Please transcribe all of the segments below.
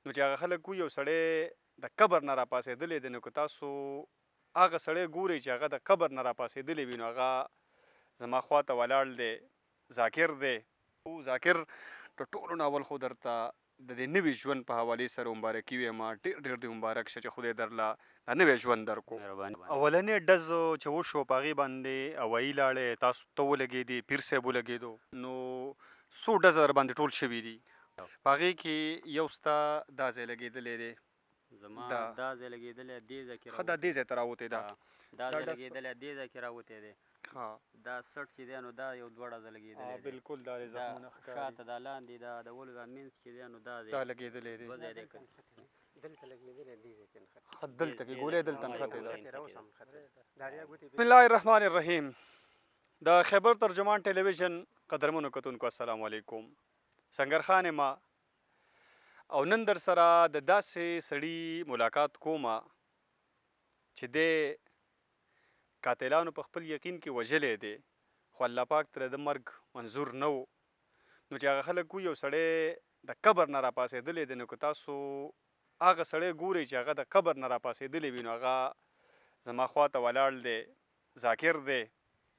نو چې هغه خلک وي یو سړی د قبر نه راپاڅېدلی دی، نو که تاسو هغه سړی ګورئ چې هغه د قبر نه راپاڅېدلی وي، نو هغه زما خواته ولاړ دی، ذاکر دی. ذاکر د ټولو نه اول خو درته د دې نوي ژوند په حوالې سره مبارکي ویم. ډېر ډېر دې مبارک شه چې خدای درله دا نوی ژوند درکړو. اولنې ډز چې وشو په هغې باندې هوایي لاړې تاسو ته ولګېدې، پیر صاحب ولګېدو، نو څو ډزه در باندې ټول شوي دي؟ په هغې کې یو ستا دا ځای لګېدلی دی، زما دا ځای لګېدلی دې ځای کې ښه دا دې ځای ته راوتی ده، دا ځای لګېدلی دې ځای کې راوتی دی. دا سټ چې دی نو دا یو دوه ډزه لګېدلی دی. بالکل دا زخمونه ښکاري. شاته دا لاندې دا ولو دا منځ چې دی نو دا لګېدلی دی. دوه ځای دی دلته لګېدلی دې ځای کې نښتې. ښه دلته کې ګولۍ دلته نښتې ده. بسم الله الرحمن الرحیم. د خیبر ترجمان ټلویزیون قدرمنو کتونکو السلام علیکم. سنګرخان ما او نن در سره د داسې سړي ملاقات کومه چې د قاتلانو په خپل یقین کې وژلی دی، خو الله پاک ترې د مرګ منظور نه و. نو چې هغه خلک وي یو سړی د قبر نه راپاڅېدلی دی، نو که تاسو هغه سړی ګورئ چې هغه د قبر نه راپاڅېدلی وي، نو هغه زما خواته ولاړ دی، ذاکر دی.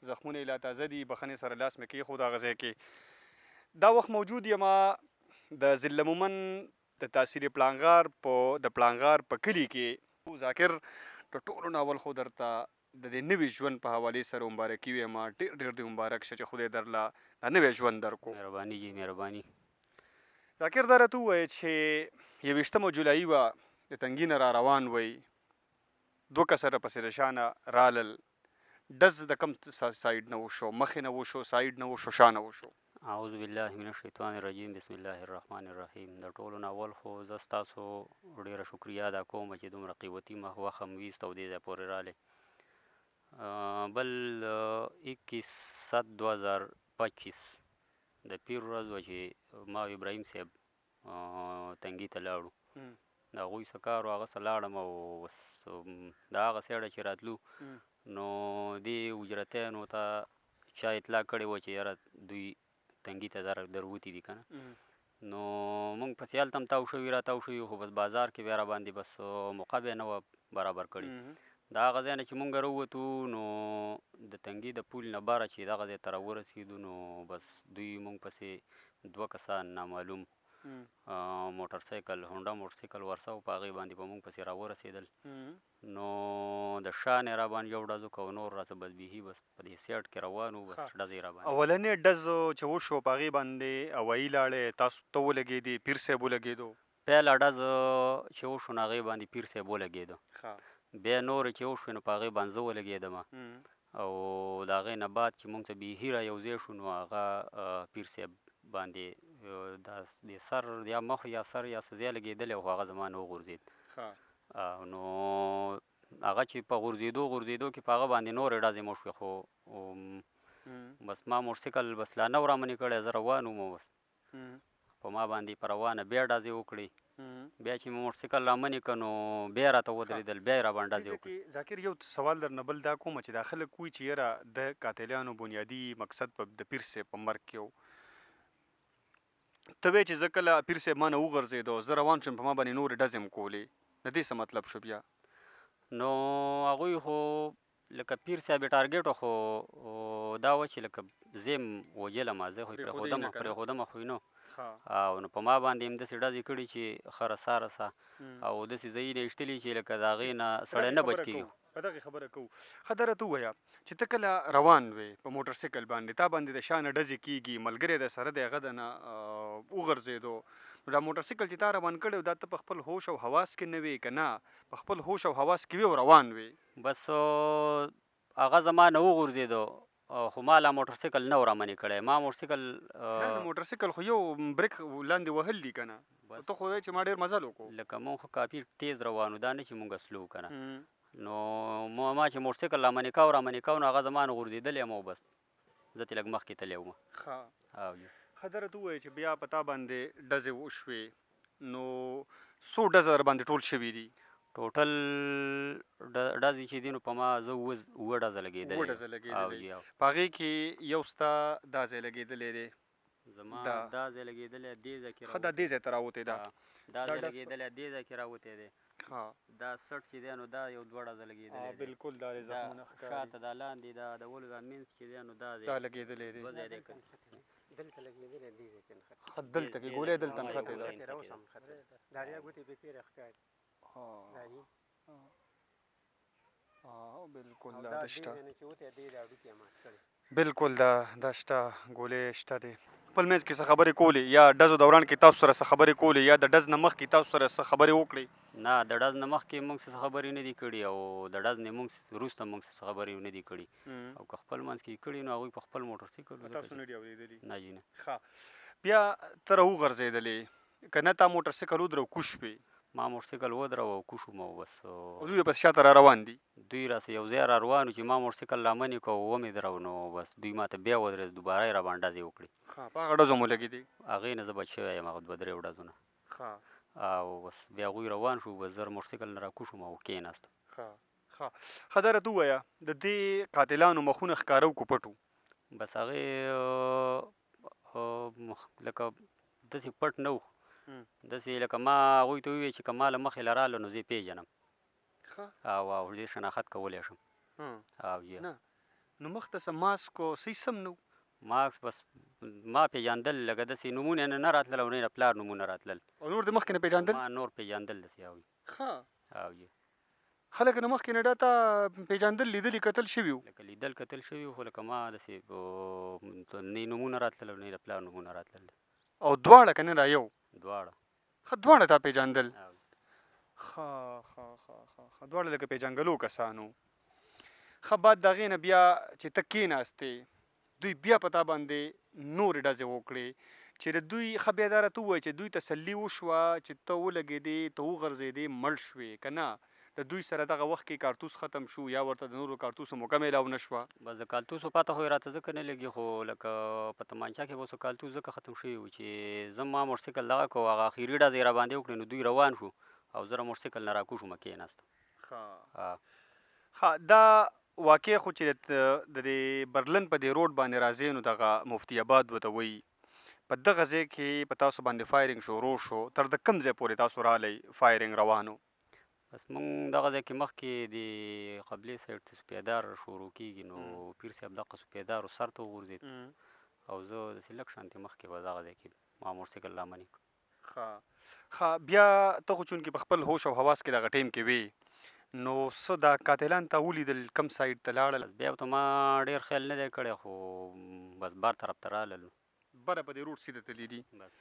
زخمونه یې لا تازه دي، بخښنې سره لاس مې کېښود هغه ځای کې. دا وخت موجود یم د ضلع مومن د تحصیل پلانغار د پلانغار په کلي کې. ذاکر د ټولو نه اول خو درته د دې نوي ژوند په حوالې سره مبارکي ویم. ډېر ډېر دې مبارک شه چې خدای درله دا نوی ژوند درکړو. مهرباني جي مهرباني. ذاکر دا راته ووایه چې 21 جولایي وه، د تنګي نه را روان وئ، 2 کسه راپسې د شا نه رالل. ډز د کوم سایډ نه وشو؟ مخې نه وشو، سایډ نه وشو، شا نه وشو؟ اعوذ بالله من الشیطان الرجیم، بسم الله الرحمن الرحیم. د ټولو نه اول خو زه ستاسو ډېره شکریا ادا کوم چې دومره قیمتي وخت هم ویست او دې ځای پورې رالی. بل 21/7/2025 د پیر ورځ وه چې ما او ابراهیم صاحب تنګي ته لاړو. د هغوی څه کار و، هغه څه لاړم او بس د هغه سیډه چې راتلو نو دې اجرتیانو ته چا اطلاع کړې وه چې یاره دوی تنګي ته دروتي دي که نه. نو موږ پسې هلته هم تاو شوي راتاو شوي، خو بس بازار کې بیا راباندې بس موقع بیا نه وه برابر کړې. د هغه ځای نه چې موږ راووتو نو د تنګي د پول نه باره چې دغه ځای ته راورسېدو نو بس دوی موږ پسې 2 کسان نامعلوم موټرسایکل هونډا موټرسایکل ورسه و، په هغې باندې په موږ پسې راورسېدل. نو د شا نه یې راباندې یو ډز وکړه او نور راڅه بس بیخي بس په دې سیټ کې روان وو، بس ډز یې راباندې. اولنې ډز چې وشو په هغې باندې هوایي لاړې تاسو ته ولګېدې، پیر صاحب ولګېدو؟ پیله ډز چې وشو نو هغې باندې پیر صاحب ولګېده. بیا نورې چې وشوې نو په هغې باندې زه ولګېدم او د هغې نه بعد چې موږ ته بیخي را یو ځای شو نو هغه پیر صاحب باندې د سر یا مخ یا سر یا څه ځای لګېدلی او هغه زما نه وغورځېد. نو هغه چې په غورځېدو کې په هغه باندې نورې ډزې مو شوې، خو بس ما موټرسایکل بس لا نه و رامنې کړی، زه روان وم او بس په ما باندې په روانه بیا ډزې وکړې. بیا چې مې موټرسایکل رامنې کړه نو بیا راته ودرېدل، بیا یې راباندې ډزې وکړې. ذاکر یو سوال درنه بل دا کومه چې دا خلک وایي چې یاره د قاتلانو بنیادي مقصد په د پیر صاحب په مرګ کې و. ته وایې چې زه کله پیر صاحب ما نه وغورځېدو زه روان شوم، په ما باندې نورې ډزې م کولې، د دې څه مطلب شو بیا؟ نو هغوی خو لکه پیر صاحب یې ټارګېټ خو دا وه چې لکه زه یې وژلم، زه خو یې پرېښودمه خو یې نه. او نو په ما باندې همداسې ډزې کړي چې ښه رسا او داسې ځایونه یې ایشتلي چې لکه د هغې نه سړی نه بچ کېږي. په دغې خبره کوو. ښه دا راته ووایه چې ته کله روان وې په موټرسایکل باندې، تا باندې د شا نه ډزې کېږي، ملګری در سره دی هغه درنه وغورځېدو، نو دا موټرسایکل چې تا روان کړی و دا ته په خپل هوش او حواس کې نه وې که نه په خپل هوش او حواس کې وې او روان وې؟ بس هغه زما نه وغورځېدو خو ما لا موټرسایکل نه و رامنې کړی. ما موټرسایکل موټرسایکل خو یو بریک لاندې وهل دي که نه، ته خو وایې چې ما ډېر مزل وکړو. لکه موږ خو کافي تیز روانو، دا نه چې موږ سلو که نه. نو ما چې موټرسایکل رامنې کاو نو هغه زما نه غورځېدلی یم او بس زه ترې لږ مخکې تللی وم. ښه دا راته ووایه چې بیا په تا باندې ډزې وشوې نو څو ډزه در باندې ټول شوي دي؟ ټوټل ډزې چې دي نو په ما زه 7 ډزه لګېدلی. په هغې کې یو ستا دا ځای لګېدلی دی، زما دا- دا ځای لګېدلی دې ځای کې ښه دا دې ځای ته راوتی ده. دا دا ځای ډز لګېدلی دې ځای کې راوتی دی. ها دا سټ چې دی نو دا یو دوه ډزه لګېدلی دی. بالکل دا دا زخمونه ښکاري شاته دا لاندې دا د ولو دا مینځ چې دی نو دا دی دا لګېدلی دی. دوه ځای دی دلته لګېدلی دې ځای کې نښتې. ښه دلته کې ګولۍ دلته دا- نښتې ده. نښتې راوسه هم نښتې ده. دا ریا ګوتې پې تېره ښکاري. ها دا دي. بالکل او دا دا د دې شته ځای نه چې وتی دې دا هډوکي یې مات کړي. بالکل دا شته ګولۍ شته دی. خپل منځ کې څه خبرې کولې یا ډزو دوران کې تاسو سره څه خبرې کولې یا د ډز نه مخکې تاسو سره څه خبرې وکړې؟ نه د ډز نه مخکې موږ څه خبرې نه دي کړي او د ډز نه موږ وروسته موږ څه خبرې نه دي کړي او که خپل منځ کې کړي نو هغوی په خپل موټر سایکل تاسو نه دي اورېدلي؟ نه جي نه. ښه بیا ته راوغورځېدلې که نه تا موټر سایکل ودرو کوش شوې ما موټر سایکل ودراوه او کوشو مو بس او دوی پس شاته را روان دي؟ دوی راسه یو ځای را روان وو چې ما موټر سایکل لامنې کړ ومې دراو نو بس دوی ماته بیا ودرېد دوباره یې راباندې ډزې وکړې. ښه په هغه ډزو مو لګېدې؟ هغې نه زه بچ شوی یم هغه دوه درې ډزونه ښه او بس بیا هغوی روان شو بس زه موټر سایکل نه راکوشم او کېناستم. ښه دا راته ووایه د دې قاتلانو مخونه ښکاره وو که پټ وو؟ بس هغې لکه داسې پټ نه وو داسې لکه ما هغوی ته وویل چې که ما له مخې له راله نو زه یې پېژنم او زه شناخت کولی شم. او جی نه نو مخ ته څه ماسک او څه هېڅ هم نه وو؟ ماکس بس ما پېژندل لکه داسې نومونه یې نه راتلل او نه یې د پلار نومونه راتلل. او نور د مخکې نه پېژندل؟ ما نور پېژندل داسې هغوی. ښه او جی خلک نه مخکې نه دا تا پېژندل لیدلي کتل شوي وو؟ لکه لیدل کتل شوي وو خو لکه ما داسې نه یې نومونه راتلل او نه یې د پلار نومونه راتلل. او دواړه که نه دا یو؟ دواړه. ښه دواړه تا پېژندل؟ او ښه دواړه لکه پېژنګلو کسانو. ښه بعد د هغې نه بیا چې ته کېناستې دوی بیا په تا باندې نورې ډزې وکړې چې د دوی ښه بیا دا راته ووایه چې دوی تسلي وشوه چې ته ولګېدې ته وغورځېدې مړ شوې که نه د دوی سره دغه وخت کې کارتوس ختم شو یا ورته د نورو کارتوسو موقع میلاو نه شوه؟ بس د کالتوسو پته خو یې راته ځکه نه لګي خو لکه په تمانچه کې به اوس کالتوس ځکه ختم شوي وو چې زه ما موټر سایکل دغه کړو هغه اخري ډزې یې راباندې وکړې نو دوی روان شو او زه د موټر سایکل نه راکوشم کېناستم. ښه دا واقع خو چې د دې برلن په دې روډ باندې راځې نو دغه مفتي آباد ورته وایي په دغه ځای کې په تاسو باندې فایرنګ شروع شو تر د کوم ځای پورې تاسو رالی فایرنګ روانو؟ بس مونږ دغه ځای کې مخکې د قبلې سایډ ته سپیدار شروع کېږي نو پیر صاحب دغه سپیدارو سر ته وغورځېد او زه داسې لږ شانتې مخکې به دغه ځای کې ما موټر سایکل لامنې کړ. ښه بیا ته خو چونکې په خپل هوش او حواس کې دغه ټایم کې وې نو څه دا قاتلان ته ولیدل کم سایډ ته لاړل؟ بس بیا ورته ما ډېر خیال نه دی کړی خو بس بار طرف ته رالل بره په دې روډ سیده تللي دي؟ بس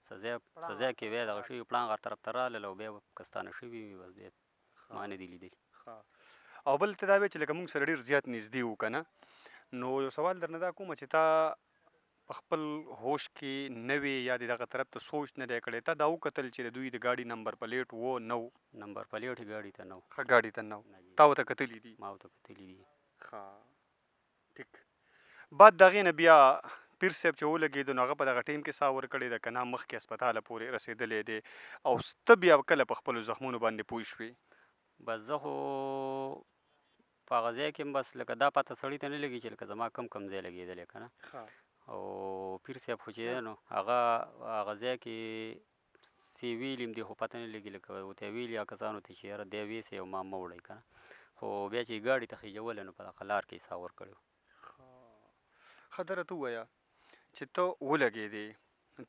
سزا کې بیا دغه شوي پړانګ غر طرف ته رالل او بیا کستانه شوي وي بس بیا ما نه دي لیدلي. او بل ته دا وایې چې لکه موږ سره ډېر زیات نږدې وو که نه نو یو سوال درنه دا کومه چې تا په خپل هوش کې نه وې یا د دغه طرف ته سوچ نه دی کړی تا دا وکتل چې د دوی د ګاډي نمبر پلیټ و نه و؟ نمبر پلیټ یې ګاډي ته نه و. ښه ګاډي ته نه و تا ورته کتلي دي؟ ما ورته کتلي دي. ټیک بعد د هغې نه بیا پیر صاحب چې ولګېدو نو هغه په دغه ټایم کې ساه ورکړې ده که نه مخکې هسپتاله پورې رسېدلی دی او ته بیا کله په خپلو زخمونو باندې پوه شوې؟ بس زه خو په هغه ځای کې بس لکه دا پته سړي ته نه لګي چې لکه زما کم ځای لګېدلی که نه او پیر صاحب خو چې دی نو هغه ځای کې څه ویلي هم دي خو پته نه لګي لکه ورته ویلي هغه کسانو ته چې یاره دی ویسئ او ما مه وړئ که نه خو بیا چې یې ګاډي ته خېژولی نو په دغه لار کې یې ساه ورکړې وه. ښه دا راته ووایه چې ته ولګېدې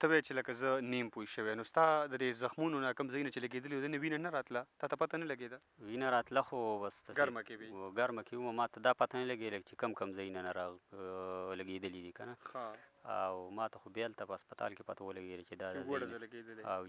ته وایې چې لکه زه نیم پوه شوی نو ستا د دې زخمونو نه کوم ځایونه چې لګېدلي وو د نه وینه نه راتله تا ته پته نه لګېده؟ وینه راتله خو بس ګرمه کې وي؟ ګرمه کې وم ما ته دا پته نه لګېدله چې کم ځایونه نه لګېدلي دي که نه او ما ته خو بیا هلته په هسپتال کې پته ولګېده چې دا لګېدلی او